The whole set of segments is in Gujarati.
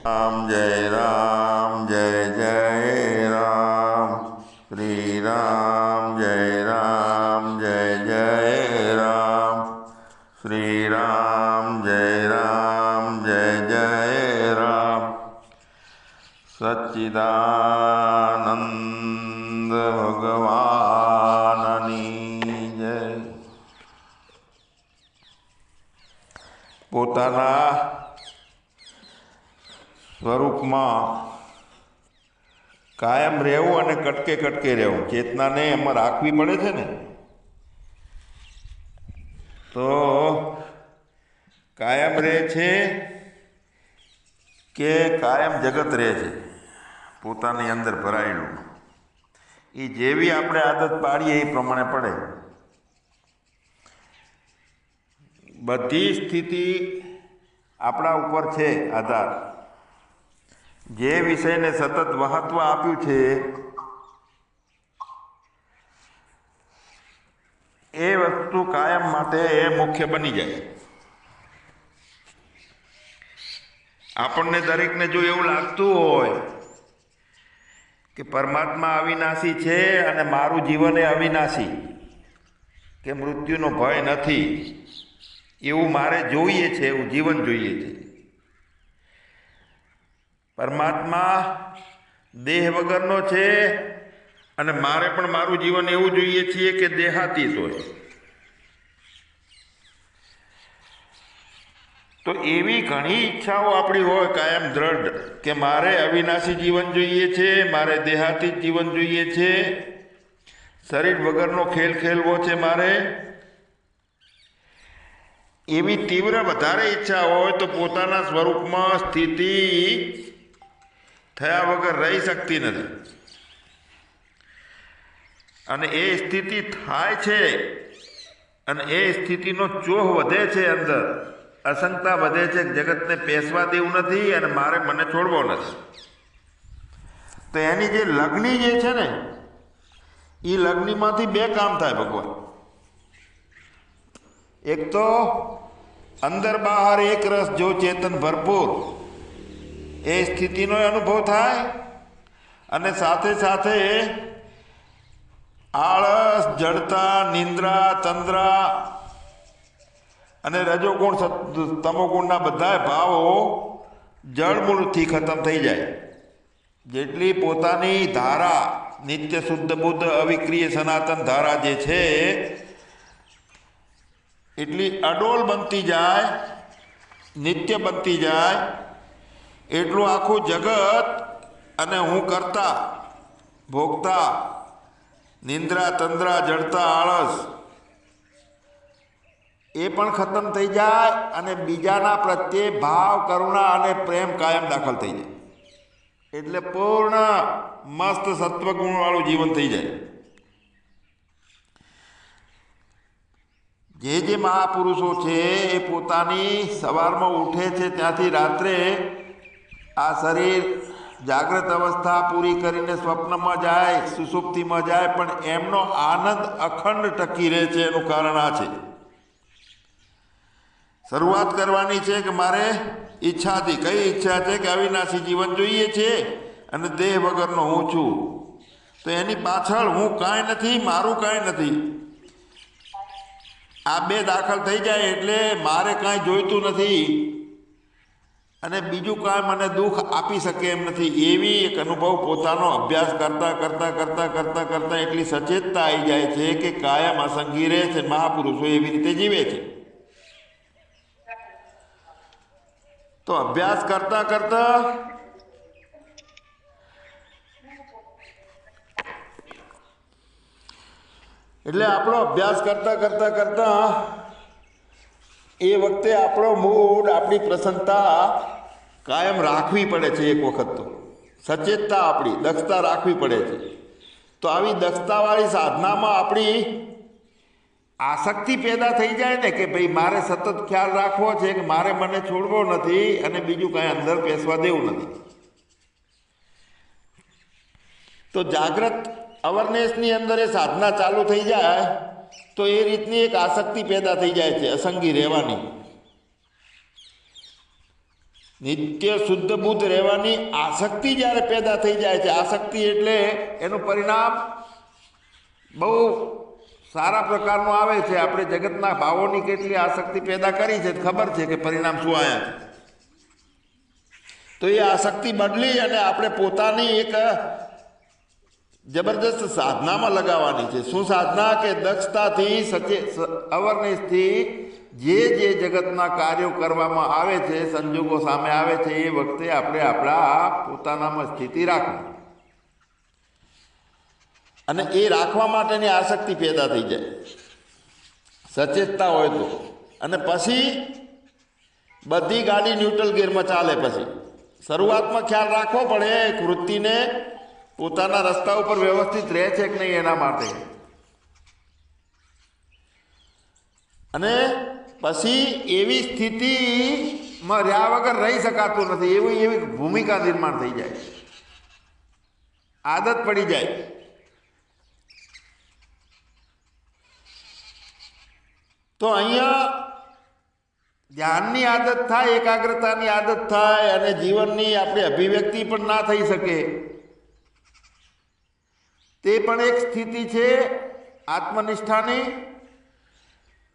राम जय जय राम। श्री राम जय जय राम। श्री राम जय जय राम। सच्चिदानंद भगवाननी जय। પોતાના સ્વરૂપમાં કાયમ રહેવું અને કટકે કટકે રહેવું, ચેતનાને એમાં રાખવી પડે છે ને, તો કાયમ રહે છે કે કાયમ જગત રહે છે પોતાની અંદર ભરાયેલું. એ જેવી આપણે આદત પાડીએ એ પ્રમાણે પડે. બધી સ્થિતિ આપણા ઉપર છે આધાર. જે વિષયને સતત મહત્વ આપ્યું છે એ વસ્તુ કાયમ માટે એ મુખ્ય બની જાય. આપણને દરેકને જો એવું લાગતું હોય કે પરમાત્મા અવિનાશી છે અને મારું જીવન એ અવિનાશી, કે મૃત્યુનો ભય નથી, એવું મારે જોઈએ છે, એવું જીવન જોઈએ છે. પરમાત્મા દેહ વગરનો છે અને મારે પણ મારું જીવન એવું જોઈએ છીએ કે દેહાતીત હોય. તો એવી ઘણી ઈચ્છાઓ આપણી હોય કાયમ દ્રઢ કે મારે અવિનાશી જીવન જોઈએ છે, મારે દેહાતીત જીવન જોઈએ છે, શરીર વગરનો ખેલ ખેલવો છે મારે. એવી તીવ્ર વધારે ઈચ્છા હોય તો પોતાના સ્વરૂપમાં સ્થિતિ થયા વગર રહી શકતી નથી. અને એ સ્થિતિ થાય છે અને એ સ્થિતિનો ચોહ વધે છે, અંદર અસંગતા વધે છે. જગતને પેસવા દેવું નથી અને મારે મને છોડવો નથી. તો એની જે લગ્ની જે છે ને, એ લગ્નીમાંથી બે કામ થાય ભગવાન. એક તો અંદર બહાર એક રસ જો ચેતન ભરપૂર, એ સ્થિતિનો અનુભવ થાય. અને સાથે સાથે આળસ, જડતા, નિંદ્રા, તંદ્રા અને રજોગુણ તમોગુણના બધા ભાવો જળમૂળથી ખતમ થઈ જાય. જેટલી પોતાની ધારા નિત્ય શુદ્ધ બુદ્ધ અવિક્રિય સનાતન ધારા જે છે એટલી અડોલ બનતી જાય, નિત્ય બનતી જાય, એટલું આખું જગત અને હું કરતા ભોગતા નિંદ્રા, તંદ્રા, જડતા, આળસ એ પણ ખતમ થઈ જાય અને બીજાના પ્રત્યે ભાવ, કરુણા અને પ્રેમ કાયમ દાખલ થઈ જાય. એટલે પૂર્ણ મસ્ત સત્વગુણવાળું જીવન થઈ જાય. જે મહાપુરુષો છે એ પોતાની સવારમાં ઉઠે છે ત્યાંથી રાત્રે આ શરીર જાગ્રત અવસ્થા પૂરી કરીને સ્વપ્નમાં જાય, સુષુપ્તિમાં જાય, પણ એમનો આનંદ અખંડ ટકી રહે છે. એનું કારણ આ છે, શરૂઆત કરવાની છે કે મારે ઈચ્છાથી. કઈ ઈચ્છા છે? કે અવિનાશી જીવન જોઈએ છે અને દેહ વગરનો હું છું. તો એની પાછળ હું કાંઈ નથી, મારું કાંઈ નથી, આ બે દાખલ થઈ જાય એટલે મારે કાંઈ જોઈતું નથી અને બીજું કાંઈ મને દુઃખ આપી શકે એમ નથી. એવી એક અનુભવ પોતાનો અભ્યાસ કરતાં કરતાં કરતાં કરતાં કરતાં એટલી સચેતતા આવી જાય છે કે કાયમ અસંગી રહે છે. મહાપુરુષો એવી રીતે જીવે છે. તો અભ્યાસ કરતાં કરતાં એટલે આપણો અભ્યાસ કરતાં કરતાં કરતાં એ વખતે આપણો મૂડ, આપણી પ્રસન્નતા કાયમ રાખવી પડે છે. એક વખત તો સચેતતા, આપણી દક્ષતા રાખવી પડે છે. તો આવી દક્ષતાવાળી સાધનામાં આપણી આસક્તિ પેદા થઈ જાય ને કે ભાઈ મારે સતત ખ્યાલ રાખવો છે કે મારે મને છોડવો નથી અને બીજું કાંઈ અંદર પેસવા દેવું નથી. તો જાગ્રત અવેરનેસની અંદર એ સાધના ચાલુ થઈ જાય તો એ રીતની એક આસક્તિ પેદા થઈ જાય છે અસંગી રહેવાની. નિત્ય શુદ્ધ બુદ્ધ રહેવાની આસક્તિ જ્યારે પેદા થઈ જાય છે, આસક્તિ એટલે એનું પરિણામ બહુ સારા પ્રકારનું આવે છે. આપણે જગતના ભાવોની કેટલી આસક્તિ પેદા કરી છે, ખબર છે કે પરિણામ શું આવ્યા છે. તો એ આસક્તિ બદલી અને આપણે પોતાની એક જબરદસ્ત સાધનામાં લગાવવાની છે. શું સાધના? કે દક્ષતાથી અવરનેસથી જે જગતના કાર્યો કરવામાં આવે છે, સંજોગો સામે આવે છે, એ વખતે આપણે આપણા પોતાનામાં સ્થિતિ રાખવી અને એ રાખવા માટેની આસક્તિ પેદા થઈ જાય સચેતતા હોય તો. અને પછી બધી ગાડી ન્યુટ્રલ ગિયરમાં ચાલે. પછી શરૂઆતમાં ખ્યાલ રાખવો પડે વૃત્તિને પોતાના રસ્તા ઉપર વ્યવસ્થિત રહે છે કે નહીં એના માટે. અને પછી એવી સ્થિતિમાં રહ્યા વગર રહી શકાતું નથી, એવી ભૂમિકા નિર્માણ થઈ જાય, આદત પડી જાય. તો અહીંયા ધ્યાનની આદત થાય, એકાગ્રતાની આદત થાય અને જીવનની આપણી અભિવ્યક્તિ પણ ના થઈ શકે. તે પણ એક સ્થિતિ છે આત્મનિષ્ઠાની.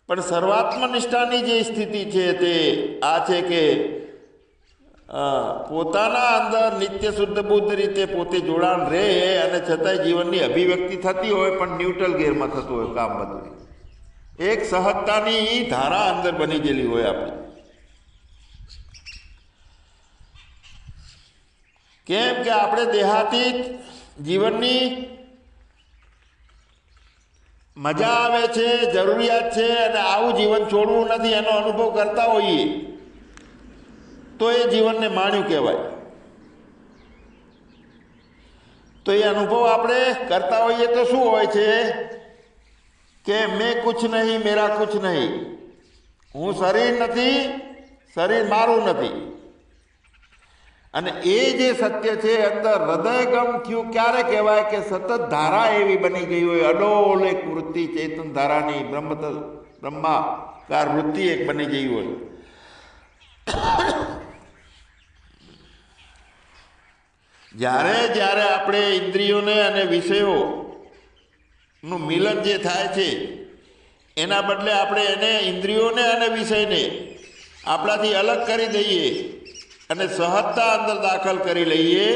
પણ સર્વાત્મનિષ્ઠાની જે સ્થિતિ છે તે આ છે કે પોતાના અંદર નિત્ય શુદ્ધ બુદ્ધ રીતે પોતે જોડાણ રહે અને છતાંય જીવનની અભિવ્યક્તિ થતી હોય પણ ન્યુટ્રલ ગેરમાં થતું હોય કામ બધું. એક સહજતાની ધારા અંદર બની ગયેલી હોય આપણી. કેમ કે આપણે દેહાતીત જીવનની મજા આવે છે, જરૂરિયાત છે અને આવું જીવન છોડવું નથી એનો અનુભવ કરતા હોઈએ તો એ જીવનને માણ્યું કહેવાય. તો એ અનુભવ આપણે કરતા હોઈએ તો શું હોય છે કે મેં કુછ નહીં, મેરા કુછ નહીં, હું શરીર નથી, શરીર મારું નથી. અને એ જે સત્ય છે અંદર હૃદયગમ થયું ક્યારે કહેવાય કે સતત ધારા એવી બની ગઈ હોય, અડોલ એક વૃત્તિ ચેતન ધારાની બ્રહ્માકાર વૃત્તિ એક બની ગઈ હોય. જ્યારે જ્યારે આપણે ઇન્દ્રિયોને અને વિષયોનું મિલન જે થાય છે એના બદલે આપણે એને ઇન્દ્રિયોને અને વિષયને આપણાથી અલગ કરી દઈએ અને સહજતા અંદર દાખલ કરી લઈએ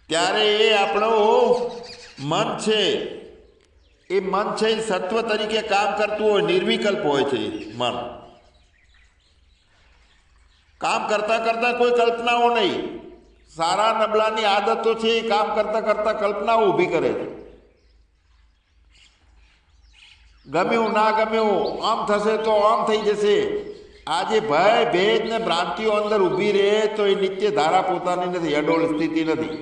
ત્યારે એ આપણું મન છે, એ મન છે એ સત્વ તરીકે કામ કરતું હોય, નિર્વિકલ્પ હોય છે. મન કામ કરતા કરતા કોઈ કલ્પનાઓ નહીં, સારા નબળાની આદતો છે એ કામ કરતા કરતા કલ્પનાઓ ઊભી કરે છે. ગમ્યું ના ગમ્યું, આમ થશે તો આમ થઈ જશે. આ જે ભય ભેદ ને ભ્રાંતિઓ અંદર ઊભી રહે તો એ નિત્ય ધારા પોતાની નથી, અડોળ સ્થિતિ નથી.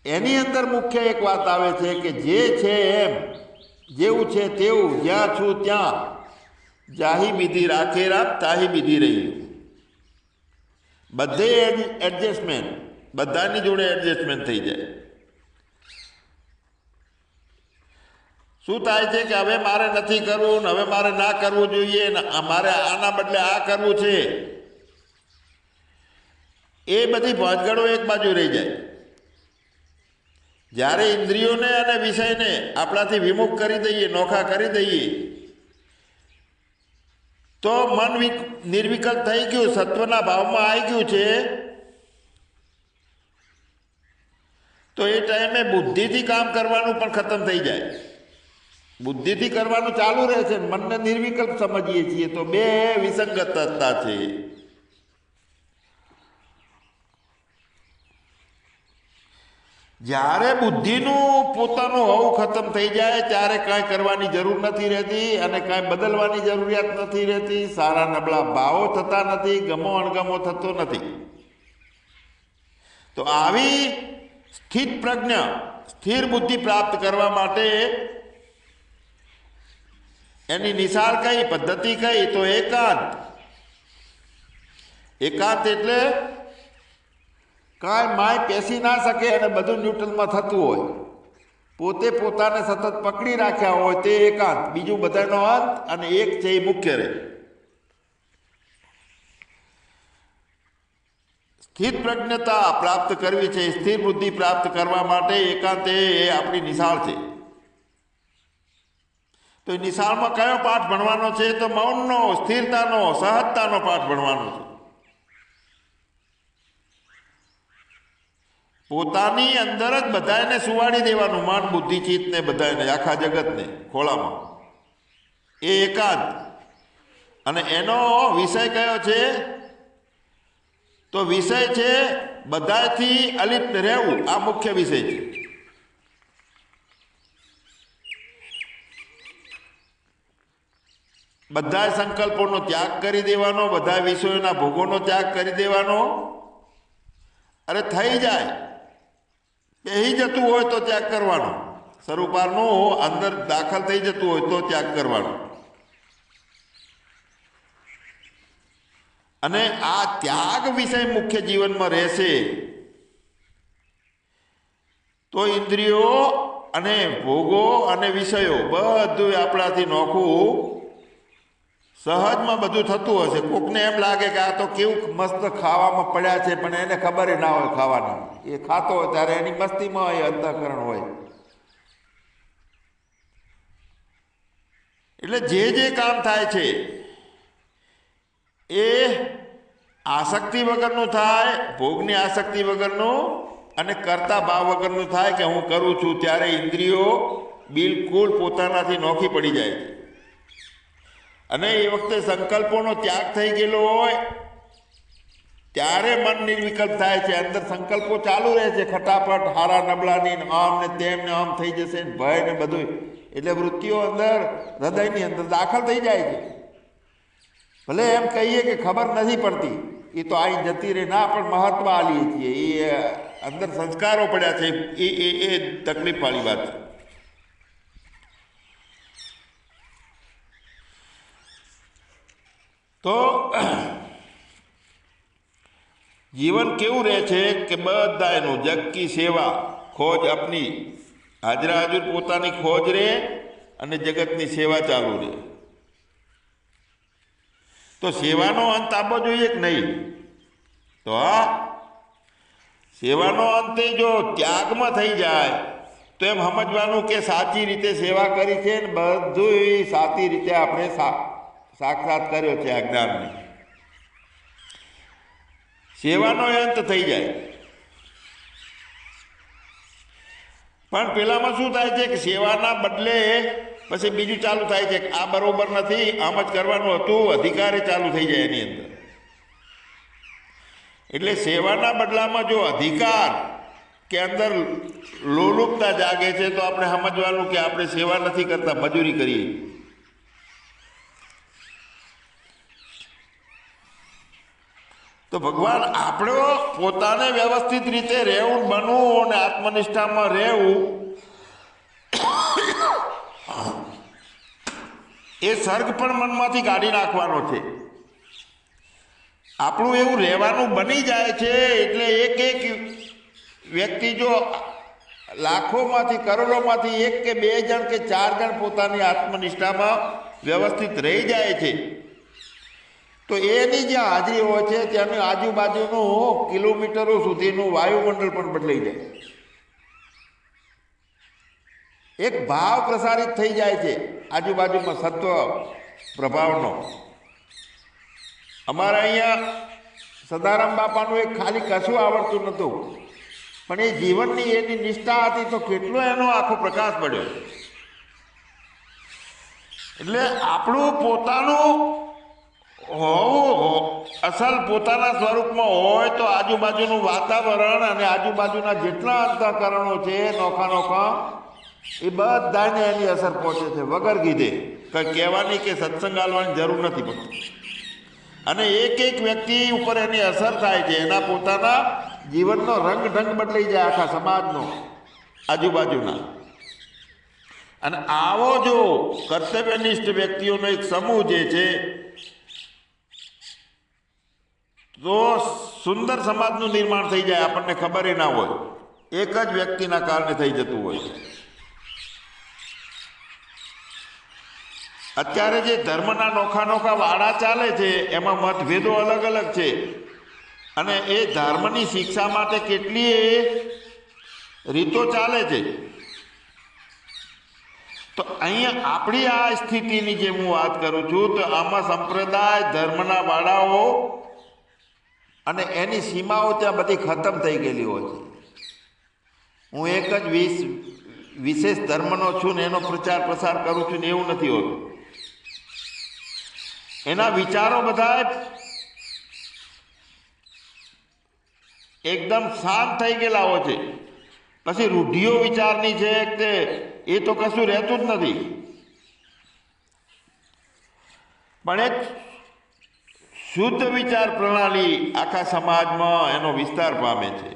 એની અંદર મુખ્ય એક વાત આવે છે કે જે છે એમ, જેવું છે તેવું, જ્યાં છું ત્યાં, જાહી બીધી રાખે રાત તાહી બીધી રહી. બધે એડજસ્ટમેન્ટ, બધાની જોડે એડજસ્ટમેન્ટ થઈ જાય. શું થાય છે કે હવે મારે નથી કરવું ને હવે મારે ના કરવું જોઈએ ને મારે આના બદલે આ કરવું છે, એ બધી ભાંજગડો એક બાજુ રહી જાય. જ્યારે ઇન્દ્રિયોને અને વિષયને આપણાથી વિમુખ કરી દઈએ, નોખા કરી દઈએ તો મન નિર્વિકલ્પ થઈ ગયું, સત્વના ભાવમાં આવી ગયું છે. તો એ ટાઈમે બુદ્ધિથી કામ કરવાનું પણ ખતમ થઈ જાય. બુદ્ધિથી કરવાનું ચાલુ રહે છે, મનને નિર્વિકલ્પ સમજીએ છીએ તો બે વિસંગતતા છે. જ્યારે બુદ્ધિનું પોતાનું હોવું ખતમ થઈ જાય ત્યારે કાંઈ કરવાની જરૂર નથી રહેતી અને કાંઈ બદલવાની જરૂરિયાત નથી રહેતી. સારા નબળા ભાવો થતા નથી, ગમો અણગમો થતો નથી. તો આવી સ્થિત પ્રજ્ઞા, સ્થિર બુદ્ધિ પ્રાપ્ત કરવા માટે એની નિશાળ કઈ, પદ્ધતિ કઈ? તો એકાંત. એકાંત એટલે કાંઈ માય પેસી ના શકે અને બધું ન્યુટ્રલમાં થતું હોય, પોતે પોતાને સતત પકડી રાખ્યા હોય તે એકાંત. બીજું બધાનો અંત અને એક છે એ મુખ્ય રહે. સ્થિત પ્રજ્ઞતા પ્રાપ્ત કરવી છે, સ્થિર બુદ્ધિ પ્રાપ્ત કરવા માટે એકાંતે એ આપણી નિશાળ છે. તો એ નિશાળમાં કયો પાઠ ભણવાનો છે? તો મૌનનો, સ્થિરતાનો, સહજતાનો પાઠ ભણવાનો છે. પોતાની અંદર જ બધાને સુવાડી દેવાનું, મન, બુદ્ધિ, ચિત્તને બધાને, આખા જગતને ખોળામાં. એ એકાંત. અને એનો વિષય કયો છે? તો વિષય છે બધાથી અલિપ્ત રહેવું. આ મુખ્ય વિષય છે. બધા સંકલ્પોનો ત્યાગ કરી દેવાનો, બધા વિષયોના ભોગોનો ત્યાગ કરી દેવાનો. અરે થઈ જાય, બેહી જતું હોય તો ત્યાગ કરવાનો. સ્વરૂપારનું અંદર દાખલ થઈ જતું હોય તો ત્યાગ કરવાનો. અને આ ત્યાગ વિષય મુખ્ય જીવનમાં રહેશે તો ઇન્દ્રિયો અને ભોગો અને વિષયો બધું આપણાથી નોખું સહજમાં બધું થતું હશે. કોકને એમ લાગે કે આ તો કેવું મસ્ત ખાવામાં પડ્યા છે, પણ એને ખબર ના હોય ખાવાની. એ ખાતો હોય ત્યારે એની મસ્તીમાં હોય, અંતઃકરણ હોય. એટલે જે કામ થાય છે એ આસક્તિ વગરનું થાય, ભોગની આસક્તિ વગરનું અને કરતા ભાવ વગરનું થાય કે હું કરું છું. ત્યારે ઇન્દ્રિયો બિલકુલ પોતાનાથી નોખી પડી જાય છે. અને એ વખતે સંકલ્પોનો ત્યાગ થઈ ગયેલો હોય ત્યારે મન નિર્વિકલ્પ થાય છે. અંદર સંકલ્પો ચાલુ રહે છે ખટાપટ, હારા નબળાની, આમ ને તેમ ને આમ થઈ જશે, ભય ને બધું. એટલે વૃત્તિઓ અંદર હૃદયની અંદર દાખલ થઈ જાય છે. ભલે એમ કહીએ કે ખબર નથી પડતી, એ તો અહીં જતી રહે, ના પણ મહત્વ આલીએ છીએ. એ અંદર સંસ્કારો પડ્યા છે, એ તકલીફ વાળી વાત છે. તો જીવન કેવું રહે છે કે બધા એનું જગ કી સેવા, ખોજ અપની, હાજરા હાજર પોતાની ખોજ રહે અને જગતની સેવા ચાલુ રહે. તો સેવાનો અંત આપવો જોઈએ કે નહીં? તો આ સેવાનો અંત જો ત્યાગમાં થઈ જાય તો એમ સમજવાનું કે સાચી રીતે સેવા કરી છે ને બધું સાચી રીતે આપણે સાક્ષાત કર્યો છે. આ જ્ઞાનને સેવાનો અંત થઈ જાય. પણ પેલામાં શું થાય છે કે સેવાના બદલે પછી બીજું ચાલુ થાય છે કે આ બરોબર નથી, આમ જ કરવાનું હતું, અધિકારે ચાલુ થઈ જાય એની અંદર. એટલે સેવાના બદલામાં જો અધિકાર કે અંદર લોલુપતા જાગે છે તો આપણે સમજવાનું કે આપણે સેવા નથી કરતા, મજૂરી કરીએ. તો ભગવાન આપણો પોતાને વ્યવસ્થિત રીતે રહેવું, બનવું અને આત્મનિષ્ઠામાં રહેવું એ સર્ગ પણ મનમાંથી કાઢી નાખવાનો છે. આપણું એવું રહેવાનું બની જાય છે. એટલે એક એક વ્યક્તિ જો લાખોમાંથી, કરોડોમાંથી 1 કે 2 જણ કે 4 જણ પોતાની આત્મનિષ્ઠામાં વ્યવસ્થિત રહી જાય છે તો એની જ્યાં હાજરી હોય છે ત્યાંની આજુબાજુનું કિલોમીટરો સુધીનું વાયુમંડળ પણ બદલાઈ જાય. એક ભાવ પ્રસારિત થઈ જાય છે આજુબાજુમાં સત્વ પ્રભાવનો. અમારા અહીંયા સદારામ બાપાનું એક ખાલી કશું આવડતું નહોતું, પણ એ જીવનની એની નિષ્ઠા હતી તો કેટલો એનો આખો પ્રકાશ પડ્યો. એટલે આપણું પોતાનું હોવું અસલ પોતાના સ્વરૂપમાં હોય તો આજુબાજુનું વાતાવરણ અને આજુબાજુના જેટલા અંતઃકરણો છે નોખા નોખા એ બધાને એની અસર પહોંચે છે વગર કીધે. કંઈ કહેવાની કે સત્સંગ આલવાની જરૂર નથી પડતી. અને એક એક વ્યક્તિ ઉપર એની અસર થાય છે. એના પોતાના જીવનનો રંગ ઢંગ બદલાઈ જાય આખા સમાજનો, આજુબાજુના. અને આવો જો કર્તવ્યનિષ્ઠ વ્યક્તિઓનો એક સમૂહ જે છે તો સુંદર સમાજનું નિર્માણ થઈ જાય. આપણને ખબર ના હોય, એક જ વ્યક્તિના કારણે થઈ જતું હોય. અત્યારે જે ધર્મના નોખા નોખા વાડા ચાલે છે એમાં મતભેદો અલગ અલગ છે. અને એ ધર્મની શિક્ષા માટે કેટલી રીતો ચાલે છે. તો અહીંયા આપણી આ સ્થિતિની જે હું વાત કરું છું તો આમાં સંપ્રદાય ધર્મના વાળાઓ અને એની સીમાઓ ત્યાં બધી ખતમ થઈ ગયેલી હોય છે. હું એક જ વિશેષ ધર્મનો છું ને એનો પ્રચાર પ્રસાર કરું છું ને એવું નથી હોતું. એના વિચારો બધા એકદમ શાંત થઈ ગયેલા હોય છે. પછી રૂઢિઓ વિચારની છે કે એ તો કશું રહેતું જ નથી. પણ એક શુદ્ધ વિચાર પ્રણાલી આખા સમાજમાં એનો વિસ્તાર પામે છે.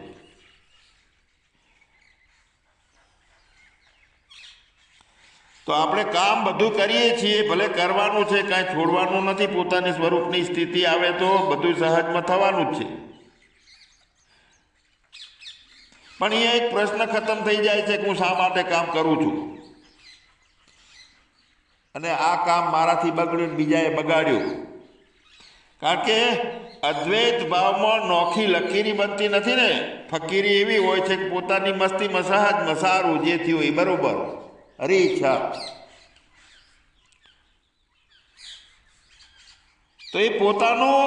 તો આપણે કામ બધું કરીએ છીએ, ભલે કરવાનું છે, કાંઈ છોડવાનું નથી. પોતાની સ્વરૂપની સ્થિતિ આવે તો બધું સહજમાં થવાનું જ છે. પણ અહીંયા એક પ્રશ્ન ખતમ થઈ જાય છે કે હું શા માટે કામ કરું છું અને આ કામ મારાથી બગડ્યું બીજાએ બગાડ્યું. કારણ કે અદ્વૈત ભાવમાં નોખી લકીરી બનતી નથી ને. ફકીરી એવી હોય છે કે પોતાની મસ્તીમાં સહજમાં સારું જે થયું એ બરોબર, હરી ઈચ્છા. તો એ પોતાનું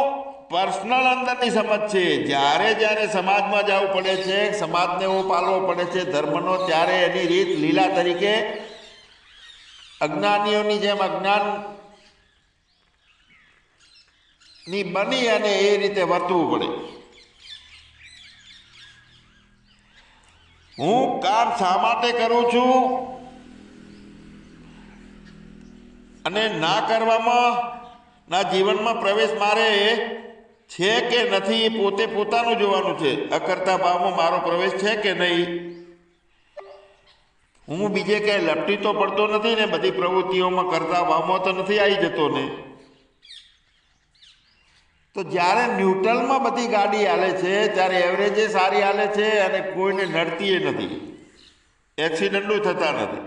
પર્સનલ અંદરની સમજ છે. જ્યારે જ્યારે સમાજમાં જવું પડે છે, સમાજને એવો પાલવો પડે છે ધર્મનો, ત્યારે એની રીત લીલા તરીકે અજ્ઞાનીઓની જેમ અજ્ઞાન ની બની અને એ રીતે વર્તવું પડે. હું કામ શા માટે કરું છું અને ના કરવામાં, ના જીવનમાં પ્રવેશ મારે છે કે નથી, પોતે પોતાનું જોવાનું છે. અકર્તા ભાવમાં મારો પ્રવેશ છે કે નહીં. હું બીજે ક્યાંય લપટી તો પડતો નથી ને, બધી પ્રવૃત્તિઓમાં કરતા ભાવમાં તો નથી આવી જતો ને. તો જ્યારે ન્યુટ્રલમાં બધી ગાડી હાલે છે ત્યારે એવરેજે સારી હાલે છે અને કોઈને નડતી નથી, એક્સિડન્ટો થતા નથી.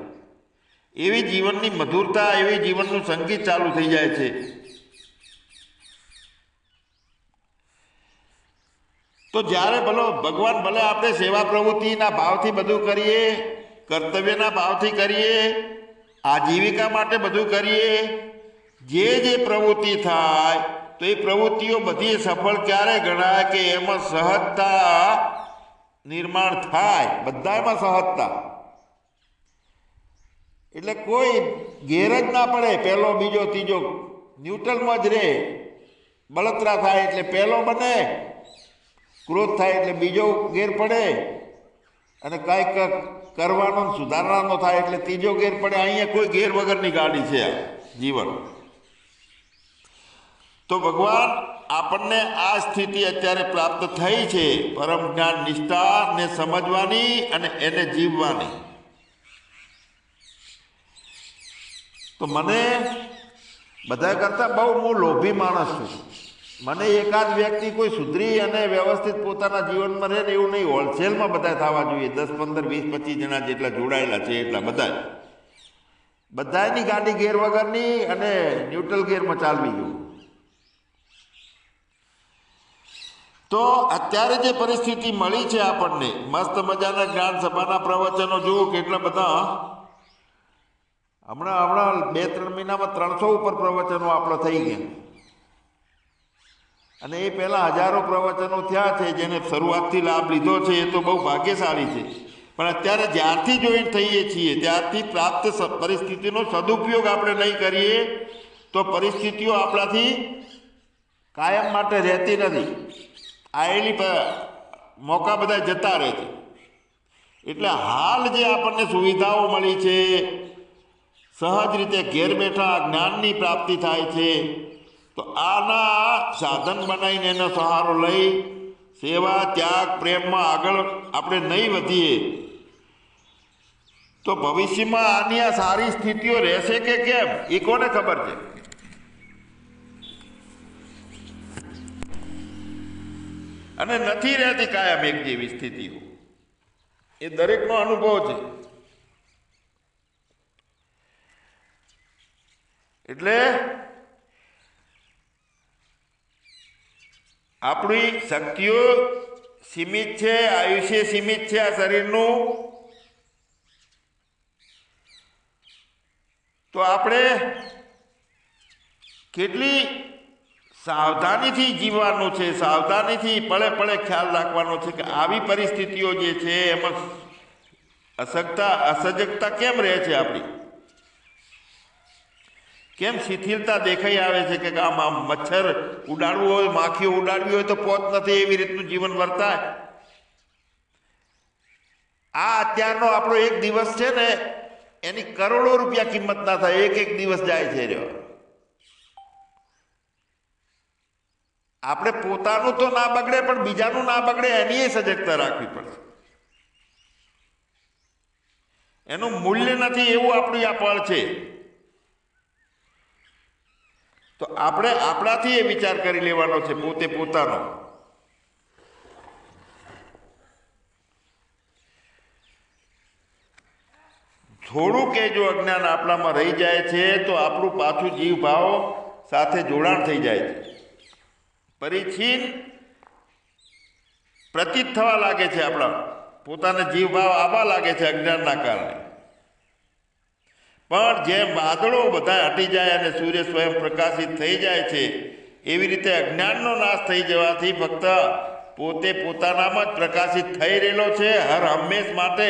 એવી જીવનની મધુરતા, એવી જીવનનું સંગીત ચાલુ થઈ જાય છે. તો જ્યારે ભગવાન ભલે આપણે સેવા પ્રવૃત્તિના ભાવથી બધું કરીએ, કર્તવ્યના ભાવથી કરીએ, આજીવિકા માટે બધું કરીએ, જે પ્રવૃત્તિ થાય તો એ પ્રવૃત્તિઓ બધી સફળ ક્યારે ગણાય કે એમાં સહજતા નિર્માણ થાય. બધામાં સહજતા એટલે કોઈ ઘેર જ ના પડે. પહેલો બીજો ત્રીજો ન્યુટ્રલમાં જ રહે. બળતરા થાય એટલે પહેલો બને, ક્રોધ થાય એટલે બીજો ગેર પડે, અને કાંઈક કરવાનો સુધારવાનો થાય એટલે ત્રીજો ગેર પડે. અહીંયા કોઈ ગેર વગરની ગાડી છે આ જીવન. તો ભગવાન આપણને આ સ્થિતિ અત્યારે પ્રાપ્ત થઈ છે, પરમ જ્ઞાન નિષ્ઠાને સમજવાની અને એને જીવવાની. તો મને બધા કરતાં બહુ હું લોભી માણસ છું. મને એકાદ વ્યક્તિ કોઈ સુધરી અને વ્યવસ્થિત પોતાના જીવનમાં રહે ને એવું નહીં. હોલસેલમાં બધા થવા જોઈએ. 10, 15, 20, 25 જણા જેટલા જોડાયેલા છે એટલા બધાની ગાડી ગેર વગરની અને ન્યુટ્રલ ગેરમાં ચાલવી જોઈએ. તો અત્યારે જે પરિસ્થિતિ મળી છે આપણને, મસ્ત મજાના જ્ઞાન સભાના પ્રવચનો જુઓ કેટલા બધા. હમણાં 2-3 મહિનામાં 300 ઉપર પ્રવચનો આપણો થઈ ગયા. અને એ પહેલાં હજારો પ્રવચનો થયા છે જેને શરૂઆતથી લાભ લીધો છે. એ તો બહુ ભાગ્યશાળી છે. પણ અત્યારે જ્યારથી જોઈન્ટ થઈએ છીએ ત્યારથી પ્રાપ્ત પરિસ્થિતિનો સદુપયોગ આપણે નહીં કરીએ તો પરિસ્થિતિઓ આપણાથી કાયમ માટે રહેતી નથી. આવેલી મોકા બધા જતા રહે છે. એટલે હાલ જે આપણને સુવિધાઓ મળી છે, સહજ રીતે ઘેર બેઠા જ્ઞાનની પ્રાપ્તિ થાય છે, તો આના સાધન બનાવીને એનો સહારો લઈ સેવા, ત્યાગ, પ્રેમમાં આગળ આપણે નહીં વધીએ તો ભવિષ્યમાં આની આ સારી સ્થિતિઓ રહેશે કે કેમ એ કોને ખબર છે. અને નથી રહેતી કાયમ એક જેવી સ્થિતિઓ. એ દરેકનો અનુભવ છે. એટલે આપણી શક્તિઓ સીમિત છે, આયુષ્ય સીમિત છે આ શરીરનું, તો આપણે કેટલી સાવધાનીથી જીવવાનું છે, સાવધાનીથી પળે પળે ખ્યાલ રાખવાનો છે કે આવી પરિસ્થિતિઓ જે છે એમાં અસજગતા કેમ રહે છે, આપણી કેમ શિથિલતા દેખાઈ આવે છે કે આમ મચ્છર ઉડાડવું હોય, માખીઓ ઉડાડવી હોય તો પોત નથી, એવી રીતનું જીવન વર્તાય. આ અત્યારનો આપણો એક દિવસ છે ને એની કરોડો રૂપિયા કિંમત ના થાય, એક એક દિવસ જાય છે રહ્યો. આપણે પોતાનું તો ના બગડે પણ બીજાનું ના બગડે એની સજગતા રાખવી પડશે. એનું મૂલ્ય નથી એવું આપણી આ પળ છે. તો આપણે આપણાથી એ વિચાર કરી લેવાનો છે, પોતે પોતાનો. થોડું કે જો અજ્ઞાન આપણામાં રહી જાય છે તો આપણું પાછું જીવ ભાવ સાથે જોડાણ થઈ જાય છે, પરિચિન પ્રતીત થવા લાગે છે, આપણા પોતાને જીવ ભાવ આવવા લાગે છે અજ્ઞાનના કારણે. પણ જેમ વાદળો બધા હટી જાય અને સૂર્ય સ્વયં પ્રકાશિત થઈ જાય છે, એવી રીતે અજ્ઞાનનો નાશ થઈ જવાથી ફક્ત પોતે પોતાનામાં જ પ્રકાશિત થઈ રહેલો છે, હર હંમેશ માટે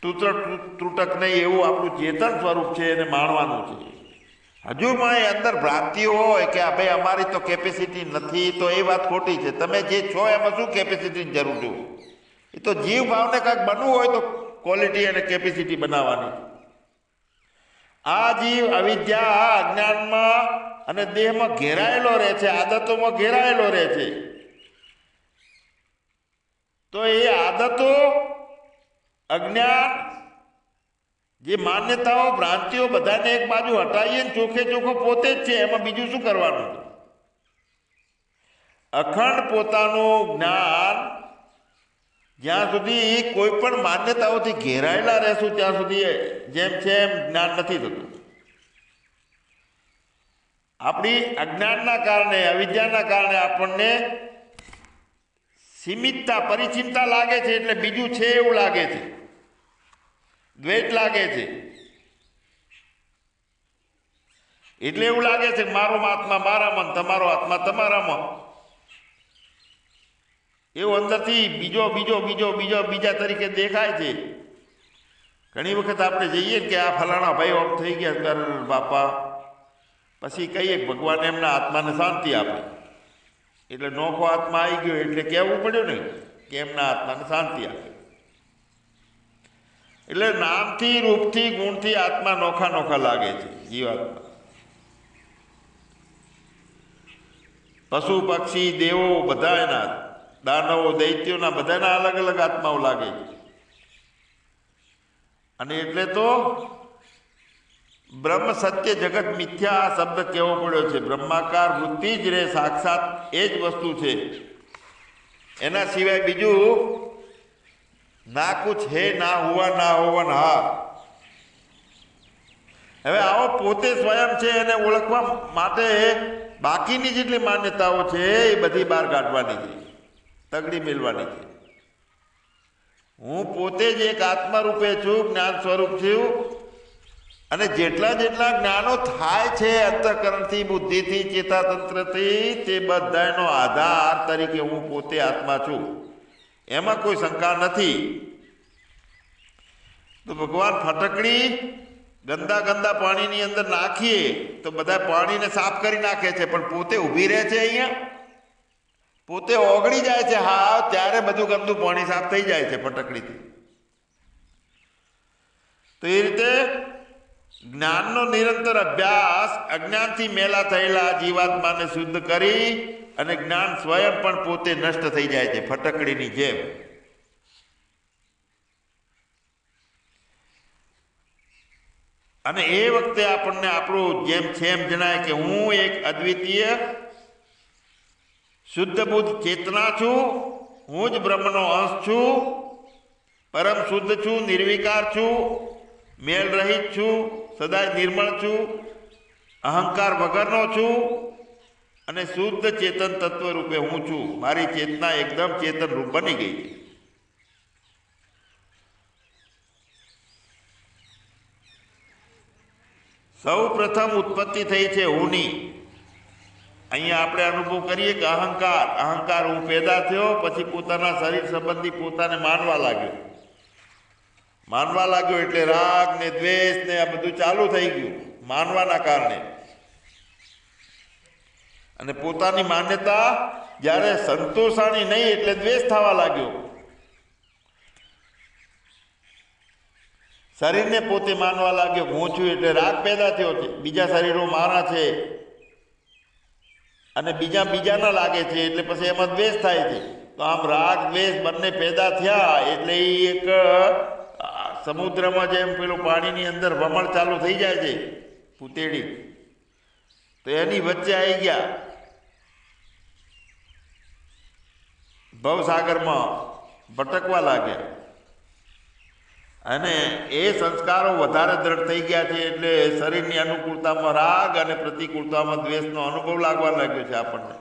ત્રુટક નહીં એવું આપણું ચેતન સ્વરૂપ છે, એને માણવાનું છે. હજુ પણ એ અંદર ભ્રાંતિઓ હોય કે ભાઈ અમારી તો કેપેસિટી નથી, તો એ વાત ખોટી છે. તમે જે છો એમાં શું કેપેસિટીની જરૂર છે? એ તો જીવ ભાવને કાંઈક બનવું હોય તો ક્વોલિટી અને કેપેસિટી બનાવવાની. આ જીવ અવિદ્યા અજ્ઞાનમાં અને દેહમાં ઘેરાયેલો રહે છે, આદતોમાં ઘેરાયેલો રહે છે. તો એ આદતો, અજ્ઞાન, જે માન્યતાઓ, ભ્રાંતિઓ બધાને એક બાજુ હટાવીએ ને ચોખ્ખે ચોખ્ખો પોતે જ છે, એમાં બીજું શું કરવાનું? અખંડ પોતાનું જ્ઞાન જ્યાં સુધી કોઈ પણ માન્યતાઓથી ઘેરાયેલા રહેશું ત્યાં સુધી જેમ છે એમ જ્ઞાન નથી થતું. આપણી અજ્ઞાનના કારણે, અવિદ્યાના કારણે આપણને સીમિતતા, પરિચિનતા લાગે છે, એટલે બીજું છે એવું લાગે છે, દ્વૈત લાગે છે. એટલે એવું લાગે છે મારો આત્મા મારામાં, તમારો આત્મા તમારામાં. એવું અંદરથી બીજા તરીકે દેખાય છે. ઘણી વખત આપણે જઈએ કે આ ફલાણા ભાઈ ઓફ થઈ ગયા બાપા, પછી કહીએ ભગવાન એમના આત્માને શાંતિ આપે. એટલે નોખો આત્મા આવી ગયો એટલે કહેવું પડ્યું ને કે એમના આત્માને શાંતિ આપે. એટલે નામથી, રૂપથી, ગુણથી આત્મા નોખા નોખા લાગે છે જીવાત્મા. પશુ પક્ષી દેવો બધા એના, દાનવો દૈત્યોના બધાના અલગ અલગ આત્માઓ લાગે છે. અને એટલે તો બ્રહ્મ સત્ય જગત મિથ્યા આ શબ્દ કેવો પડ્યો છે. બ્રહ્માકાર વૃત્તિ જ રે, સાક્ષાત એ જ વસ્તુ છે, એના સિવાય બીજું ના કુછ હે, ના હુઆ ના હોવન હા. હવે આવો પોતે સ્વયં છે એને ઓળખવા માટે બાકીની જેટલી માન્યતાઓ છે એ બધી બહાર કાઢવાની છે, તગડી મેળવાની છે. હું પોતે જ એક આત્મા રૂપે છું, જ્ઞાન સ્વરૂપ છું. અને જેટલા જ્ઞાનો થાય છે અંતઃકરણથી, બુદ્ધિથી, ચેતાતંત્રથી, તે બધાનો આધાર તરીકે હું પોતે આત્મા છું, એમાં કોઈ શંકા નથી. તો ભગવાન ફટકડી ગંદા પાણીની અંદર નાખીએ તો બધા પાણીને સાફ કરી નાખે છે, પણ પોતે ઊભી રહે છે અહીંયા, પોતે ઓગળી જાય છે હા, ત્યારે બધું ગંદુ પાણી સાફ થઈ જાય છે ફટકડીથી. તો એ રીતે જ્ઞાનનો નિરંતર અભ્યાસ અજ્ઞાનથી મેલા થયેલા જીવાત્માને શુદ્ધ કરી અને જ્ઞાન સ્વયં પણ પોતે નષ્ટ થઈ જાય છે ફટકડીની જેમ. અને એ વખતે આપણને આપણું જેમ છે એમ જણાય કે હું એક અદ્વિતીય શુદ્ધ બુદ્ધ ચેતના છું, હું જ બ્રહ્મનો અંશ છું, પરમ શુદ્ધ છું, નિર્વિકાર છું, મેલ રહિત છું, સદાય નિર્મળ છું, અહંકાર વગરનો છું, અને શુદ્ધ ચેતન તત્વ રૂપે હું છું. મારી ચેતના એકદમ ચેતન રૂપ બની ગઈ છે. સૌ પ્રથમ ઉત્પત્તિ થઈ છે હુંની. અહીંયા આપણે અનુભવ કરીએ કે અહંકાર હું પેદા થયો, પછી પોતાના શરીર સંબંધી પોતાને માનવા લાગ્યો એટલે રાગ ને દ્વેષ ને આ બધું ચાલુ થઈ ગયું માનવાના કારણે. અને પોતાની માન્યતા જ્યારે સંતોષાણી નહીં એટલે દ્વેષ થવા લાગ્યો. શરીરને પોતે માનવા લાગ્યો હું છું એટલે રાગ પેદા થયો છે. બીજા શરીરો મારા છે અને બીજાના લાગે છે એટલે પછી એમાં દ્વેષ થાય છે. તો આમ રાગ દ્વેષ બંને પેદા થયા એટલે એ એક સમુદ્રમાં જેમ પેલું પાણીની અંદર વમળ ચાલુ થઈ જાય છે પૂતેડી, તો એની વચ્ચે આવી ગયા ભવસાગરમાં ભટકવા લાગ્યા. અને એ સંસ્કારો વધારે દ્રઢ થઈ ગયા છે એટલે શરીરની અનુકૂળતામાં રાગ અને પ્રતિકૂળતામાં દ્વેષનો અનુભવ લાગવા લાગ્યો છે આપણને.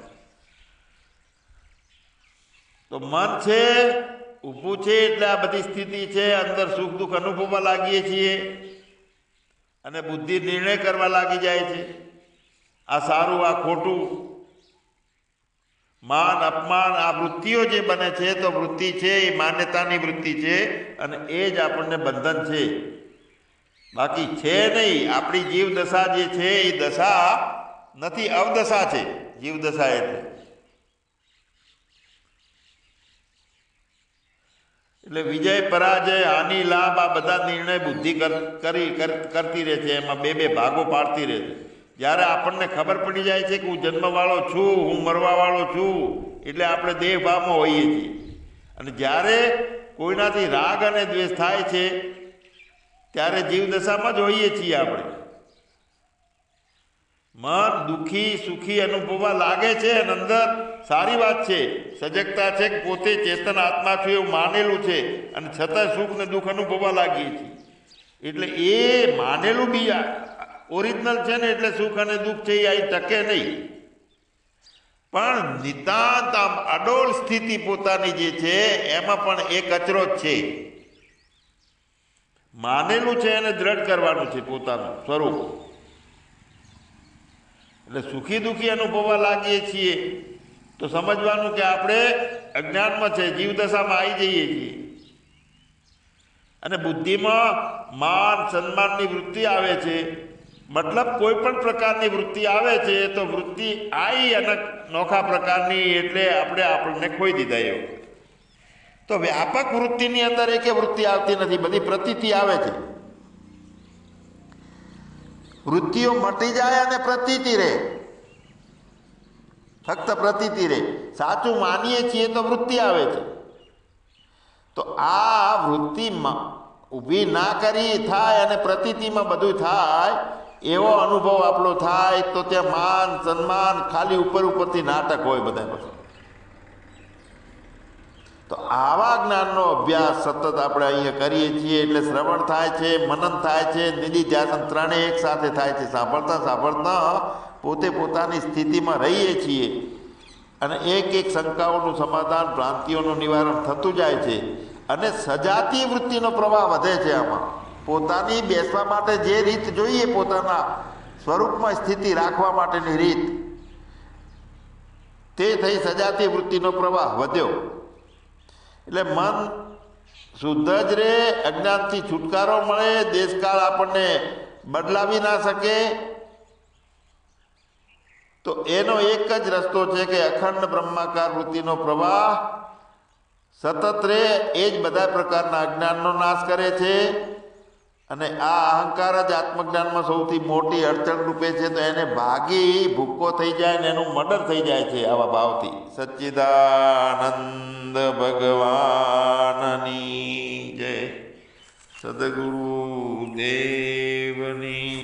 તો મન છે ઊભું છે એટલે આ બધી સ્થિતિ છે. અંદર સુખ દુઃખ અનુભવવા લાગીએ છીએ અને બુદ્ધિ નિર્ણય કરવા લાગી જાય છે. આ સારું આ ખોટું, માન અપમાન, આ વૃત્તિઓ જે બને છે તો વૃત્તિ છે એ માન્યતાની વૃત્તિ છે અને એ જ આપણને બંધન છે, બાકી છે નહીં. આપણી જીવ દશા જે છે એ દશા નથી, અવદશા છે જીવ દશા. એટલે વિજય પરાજય હાનિ લાભ આ બધા નિર્ણય બુદ્ધિ કરતી રહે છે. એમાં બે ભાગો પાડતી રહે છે. જ્યારે આપણને ખબર પડી જાય છે કે હું જન્મવાળો છું, હું મરવાવાળો છું, એટલે આપણે દેહ ભાવમાં હોઈએ છીએ. અને જ્યારે કોઈનાથી રાગ અને દ્વેષ થાય છે ત્યારે જીવ દશામાં જ હોઈએ છીએ આપણે. મન દુઃખી સુખી અનુભવવા લાગે છે અને અંદર સારી વાત છે, સજગતા છે કે પોતે ચેતન આત્મા છું એવું માનેલું છે, અને છતાં સુખ ને દુઃખ અનુભવવા લાગીએ છીએ. એટલે એ માનેલું બી ઓરિજિનલ છે ને એટલે સુખ અને દુઃખ છે એ અહીં ટકે નહીં. પણ નિતાંત આમ અડોળ સ્થિતિ પોતાની જે છે એમાં પણ એ કચરો જ છે. માનેલું છે એને દ્રઢ કરવાનું છે પોતાનું સ્વરૂપ. એટલે સુખી દુઃખી અનુભવવા લાગીએ છીએ તો સમજવાનું કે આપણે અજ્ઞાનમાં છે, જીવદશામાં આવી જઈએ છીએ. અને બુદ્ધિમાં માન સન્માનની વૃત્તિ આવે છે. મતલબ કોઈ પણ પ્રકારની વૃત્તિ આવે છે તો વૃત્તિ આવી અને નોખા પ્રકારની એટલે આપણને ખોઈ દીધા એવું. તો વ્યાપક વૃત્તિની અંદર એક વૃત્તિ આવતી નથી, બધી પ્રતીતિ આવે છે. વૃત્તિઓ મટી જાય અને પ્રતીતિ રહે, ફક્ત પ્રતીતિ રહે. સાચું માનીએ છીએ તો વૃત્તિ આવે છે. તો આ વૃત્તિમાં ઊભી ના કરી થાય અને પ્રતીતિમાં બધું થાય એવો અનુભવ આપણો થાય તો ત્યાં માન સન્માન ખાલી ઉપરથી નાટક હોય બધા પાસે. તો આવા જ્ઞાનનો અભ્યાસ સતત આપણે અહીંયા કરીએ છીએ એટલે શ્રવણ થાય છે, મનન થાય છે, નિધિધ્યાસન ત્રણેય એક સાથે થાય છે. સાંભળતા પોતે પોતાની સ્થિતિમાં રહીએ છીએ અને એક શંકાઓનું સમાધાન, ભ્રાંતિઓનું નિવારણ થતું જાય છે. અને સજાતીય વૃત્તિનો પ્રવાહ વધે છે. આમાં પોતાની બેસવા માટે જે રીત જોઈએ, પોતાના સ્વરૂપમાં સ્થિતિ રાખવા માટેની રીત, તે થઈ સજાતીય વૃત્તિનો પ્રવાહ વધ્યો. એટલે મન શુદ્ધ જ રહે, અજ્ઞાનથી છુટકારો મળે, દેશકાળ આપણને બદલાવી ના શકે. તો એનો એક જ રસ્તો છે કે અખંડ બ્રહ્માકાર વૃત્તિનો પ્રવાહ સતત રહે. એ જ બધા પ્રકારના અજ્ઞાનનો નાશ કરે છે. અને આ અહંકાર જ આત્મજ્ઞાનમાં સૌથી મોટી અડચણ રૂપે છે. તો એને ભાગી ભૂક્કો થઈ જાય ને એનું મર્ડર થઈ જાય છે આવા ભાવથી. સચ્ચિદાનંદ ભગવાનની જય. સદગુરુ દેવની